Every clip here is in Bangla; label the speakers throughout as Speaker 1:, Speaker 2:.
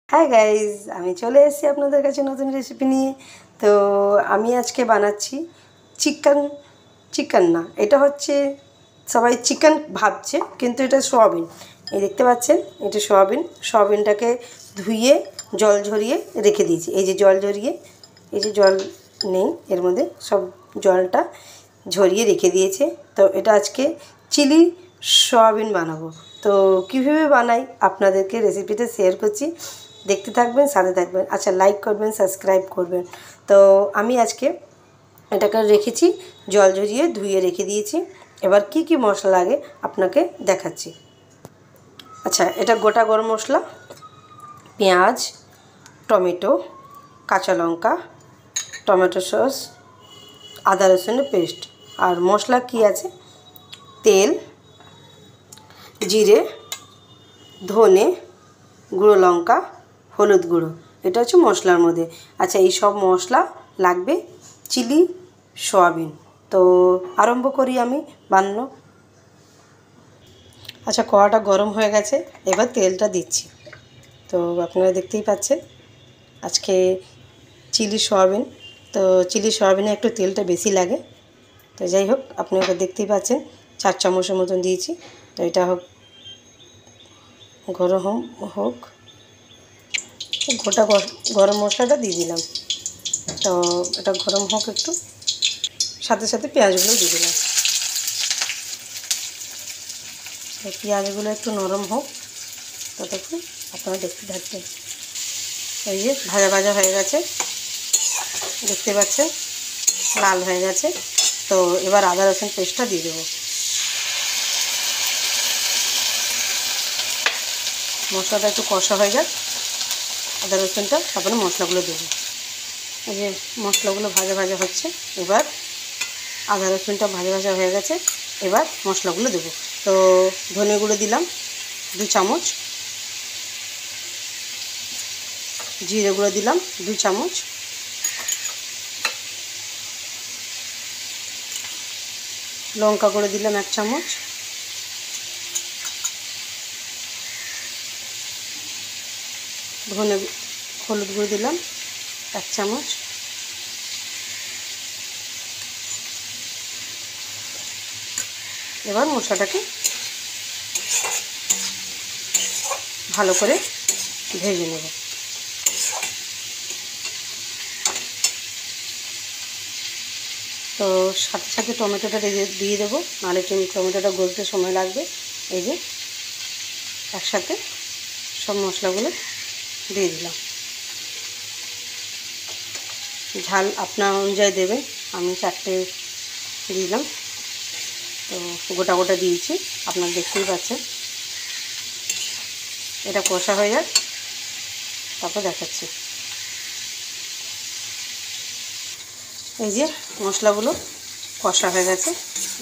Speaker 1: হাই গাইজ, আমি চলে এসেছি আপনাদের কাছে নতুন রেসিপি নিয়ে। তো আমি আজকে বানাচ্ছি চিকেন না, এটা হচ্ছে সবাই চিকেন ভাবছে, কিন্তু এটা সোয়াবিন। এই দেখতে পাচ্ছেন, এটা সোয়াবিনটাকে ধুয়ে জল ঝরিয়ে রেখে দিয়েছি। এই যে জল ঝরিয়ে, এই যে জল নেই এর মধ্যে, সব জলটা ঝরিয়ে রেখে দিয়েছে। তো এটা আজকে চিলি সোয়াবিন বানাবো। তো কীভাবে বানাই আপনাদেরকে রেসিপিটা শেয়ার করছি, দেখতে থাকবেন, সাথে থাকবেন। আচ্ছা, লাইক করবেন, সাবস্ক্রাইব করবেন। তো আমি আজকে এটাকে রেখেছি, জল ঝরিয়ে ধুয়ে রেখে দিয়েছি। এবার কি কি মশলা লাগে আপনাকে দেখাচ্ছি। আচ্ছা, এটা গোটা গরম মশলা, পেঁয়াজ, টমেটো, কাঁচা লঙ্কা, টমেটো সস, আদা রসুনের পেস্ট। আর মশলা কি আছে, তেল, জিরে, ধনে, গুঁড়ো লঙ্কা, হলুদ গুঁড়ো, এটা হচ্ছে মশলার মধ্যে। আচ্ছা, এই সব মশলা লাগবে চিলি সোয়াবিন। তো আরম্ভ করি আমি বানানো। আচ্ছা, কড়াটা গরম হয়ে গেছে, এবার তেলটা দিচ্ছি। তো আপনারা দেখতেই পাচ্ছেন আজকে চিলি সোয়াবিন, তো চিলি সোয়াবিনে একটু তেলটা বেশি লাগে। তো যাই হোক, আপনি ওটা দেখতেই পাচ্ছেন 4 চামচের মতন দিয়েছি। তো এটা গরম হোক, গোটা গরম মশলাটা দিয়ে দিলাম। তো এটা গরম হোক একটু, সাথে সাথে পেঁয়াজগুলো দিয়ে দিলাম। পেঁয়াজগুলো একটু নরম হোক, ততক্ষণ আপনারা দেখতে থাকবেন। এই যে ভাজা ভাজা হয়ে গেছে, দেখতে পাচ্ছেন লাল হয়ে গেছে। তো এবার আদা রসুন পেস্টটা দিয়ে দেবো। মশলাটা একটু কষা হয়ে যাক, আদা রসুনটা, তারপরে মশলাগুলো দেবো। এই যে মশলাগুলো ভাজা ভাজা হচ্ছে, এবার আদা রসুনটা ভাজা ভাজা হয়ে গেছে, এবার মশলাগুলো দেবো। তো ধনে গুঁড়ো দিলাম 2 চামচ, জিরে গুঁড়ো দিলাম 2 চামচ, লঙ্কা গুঁড়ো দিলাম 1 চামচ, হলুদ গুঁড়ো দিলাম 1 চামচ, এবার মশলাটাকে ভালো করে ভেজে নেব। তো সাথে সাথে টমেটোটা দিয়ে দেবো, নাহলে টমেটোটা গলতে সময় লাগবে। এই যে একসাথে সব মশলাগুলো দিয়ে দিলাম। ঝাল আপনার অনুযায়ী দেবেন, আমি 4টে দিলাম। তো গোটা গোটা দিয়েছি, আপনারা দেখতেই পাচ্ছেন। এটা কষা হয়ে যাক, তারপর দেখাচ্ছি। এই যে মশলাগুলো কষা হয়ে গেছে,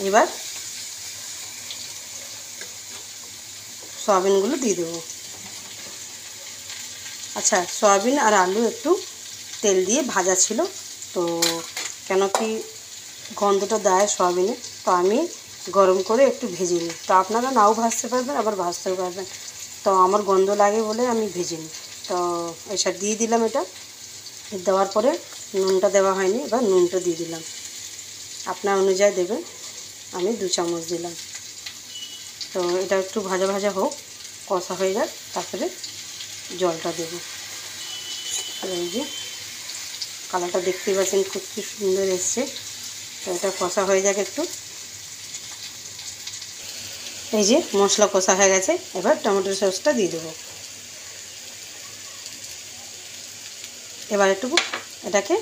Speaker 1: এবার সয়াবিনগুলো দিয়ে দেবো। আচ্ছা, সয়াবিন আর আলু একটু তেল দিয়ে ভাজা ছিল, তো কেন কি গন্ধটা দেয় সয়াবিনে, তো আমি গরম করে একটু ভেজে নিই। তো আপনারা নাও ভাজতে পারবেন, আবার ভাজতেও পারবেন। তো আমার গন্ধ লাগে বলে আমি ভেজে নিই। তো এসব দিয়ে দিলাম। এটা দেওয়ার পরে নুনটা দেওয়া হয়নি, এবার নুনটা দিয়ে দিলাম, আপনার অনুযায়ী দেবেন। আমি 2 চামচ দিলাম। তো এটা একটু ভাজা ভাজা হোক, কষা হয়ে যাক, তারপরে জলটা দেবো। এই যে কালারটা দেখতেই পাচ্ছেন, খুব সুন্দর এসছে। তো এটা কষা হয়ে যাক একটু। এই যে মশলা কষা হয়ে গেছে, এবার টমেটো সসটা দিয়ে দেবো। এবার একটু এটাকে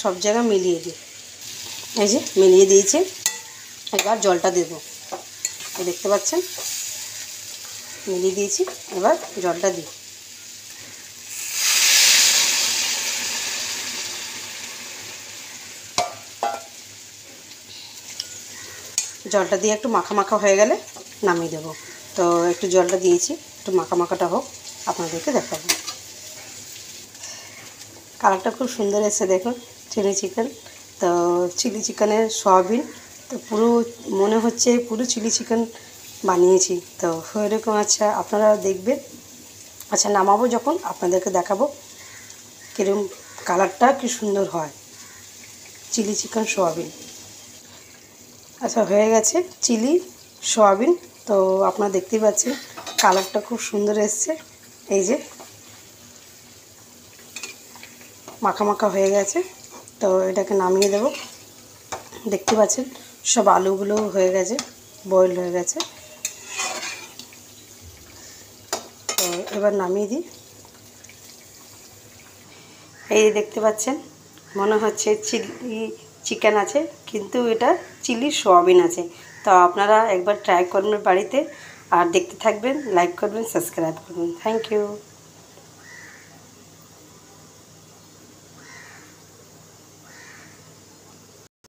Speaker 1: সব জায়গায় মিলিয়ে দিই। এই যে মিলিয়ে দিয়েছি, এবার জলটা দেবো। এই দেখতে পাচ্ছেন মিলিয়ে দিয়েছি, এবার জলটা দিই। জলটা দিয়ে একটু মাখা মাখা হয়ে গেলে নামিয়ে দেবো। তো একটু জলটা দিয়েছি, একটু মাখা মাখাটা হোক, আপনাদেরকে দেখাবো। কালারটা খুব সুন্দর এসেছে দেখুন, চিলি চিকেন। তো চিলি চিকেনের সয়াবিন, তো পুরো মনে হচ্ছে পুরো চিলি চিকেন বানিয়েছি। তো এরকম। আচ্ছা, আপনারা দেখবেন, আচ্ছা, নামাবো যখন আপনাদেরকে দেখাবো কিরকম কালারটা কি সুন্দর হয় চিলি চিকেন সোয়াবিন। আচ্ছা, হয়ে গেছে চিলি সোয়াবিন। তো আপনারা দেখতেই পাচ্ছেন কালারটা খুব সুন্দর এসছে। এই যে মাখা মাখা হয়ে গেছে। তো এটাকে নামিয়ে দেব। দেখতে পাচ্ছেন সব আলুগুলো হয়ে গেছে, বয়েল হয়ে গেছে। তো এবার নামিয়ে দিই। এই দেখতে পাচ্ছেন মনে হচ্ছে চিলি চিকেন আছে, কিন্তু এটা চিলি সোয়াবিন আছে। তো আপনারা একবার ট্রাই করবেন বাড়িতে, আর দেখতে থাকবেন, লাইক করবেন, সাবস্ক্রাইব করবেন। Thank you.